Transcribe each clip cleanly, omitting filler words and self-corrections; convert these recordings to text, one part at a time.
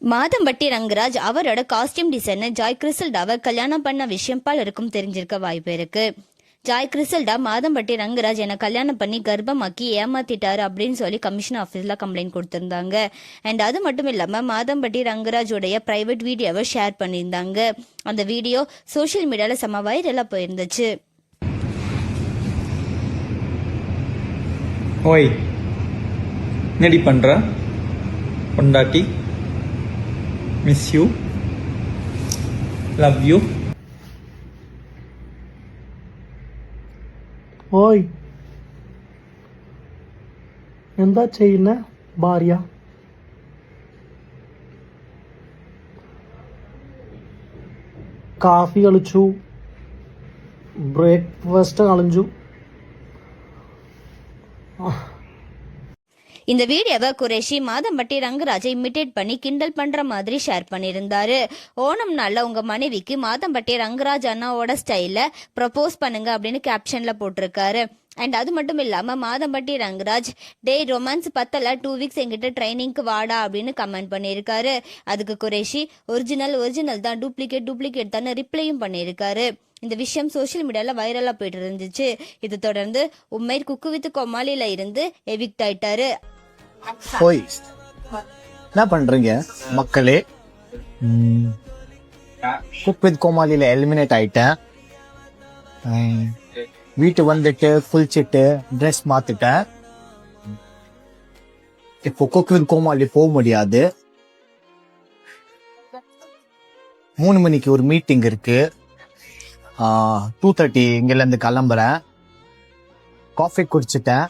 மாதம்பட்டி ரங்கராஜ் அவரோட costume designer Joy கிறிசல்டாவை கல்யாணம் பண்ண விஷயம் பலருக்கும் தெரிஞ்சிருக்க வாய்ப்பு இருக்கு. ஜாய் கிறிசல்டா மாதம்பட்டி ரங்கராஜ் என்னை கல்யாணம் பண்ணி கர்ப்பமாக்கி ஏமாத்திட்டாரு அப்படின்னு சொல்லி கமிஷன் ஆஃபீஸில் கம்ப்ளைண்ட் கொடுத்துருந்தாங்க. அண்ட் அது மட்டும் இல்லாமல் மாதம்பட்டி ரங்கராஜோடைய ப்ரைவேட் வீடியோவை ஷேர் பண்ணியிருந்தாங்க. அந்த வீடியோ சோஷியல் மீடியாவில் செம வைரலாக போயிருந்துச்சு. ஓய் என்னடி பண்ற பொண்டாட்டி? Miss you, love you. ഓയ് എന്താ ചെയ്യുന്ന ഭാര്യ? കാഫി കളിച്ചു, ബ്രേക്ക്ഫാസ്റ്റ് കളിച്ചു. இந்த வீடியோவை குரேஷி மாதம்பட்டி ரங்கராஜை இமிட்டேட் பண்ணி கிண்டல் பண்ற மாதிரி ஷேர் பண்ணியிருந்தாரு. ஓணம் நாள்ல உங்க மனைவிக்கு மாதம்பட்டி ரங்கராஜ் அண்ணாவோட ஸ்டைல ப்ரப்போஸ் பண்ணுங்க அப்படின்னு கேப்ஷன்ல போட்டிருக்காரு. அண்ட் அது மட்டும் இல்லாம மாதம்பட்டி ரங்கராஜ் டே ரொமான்ஸ் பத்தல 2 வீக்ஸ் எங்கிட்ட ட்ரைனிங்க்கு வாடா அப்படின்னு கமெண்ட் பண்ணியிருக்காரு. அதுக்கு குரேஷி ஒரிஜினல் தான், டூப்ளிகேட் தான் ரிப்ளையும் பண்ணியிருக்காரு. இந்த விஷயம் சோஷியல் மீடியால வைரலா போயிட்டு இருந்துச்சு. இது தொடர்ந்து உம்மைர் குக்கு வித் கோமாளியில இருந்து எவிக்ட் ஆயிட்டாரு. ஓய் என்ன பண்றீங்க மக்களே? குக் வித் கோமாளியில எலிமினேட் ஆயிட்டேன். வீட்டு வந்துட்டு குளிச்சுட்டு ட்ரெஸ் மாத்திட்டேன். இப்போ குக் வித் கோமாளி போக முடியாது. 3 மணிக்கு ஒரு மீட்டிங் இருக்கு. 2:30 இங்கில இருந்து கிளம்புறேன். காஃபி குடிச்சிட்டேன்.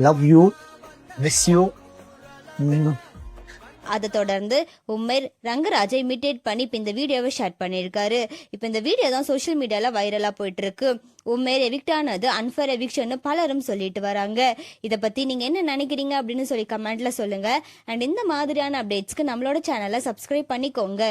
Love you, miss you. அதை தொடர்ந்து உம்மைர் ரங்கராஜை இமிட்டேட் பண்ணி இப்போ இந்த வீடியோவை ஷேர் பண்ணியிருக்காரு. இப்போ இந்த வீடியோ தான் சோஷியல் மீடியாவில் வைரலாக போயிட்டு இருக்கு. உம்மைர் எவிக்ட் ஆனது அன்ஃபேர் எவிக்ஷன் பலரும் சொல்லிட்டு வராங்க. இதை பற்றி நீங்கள் என்ன நினைக்கிறீங்க அப்படின்னு சொல்லி கமெண்ட்ல சொல்லுங்க. அண்ட் இந்த மாதிரியான அப்டேட்ஸ்க்கு நம்மளோட சேனலை சப்ஸ்கிரைப் பண்ணிக்கோங்க.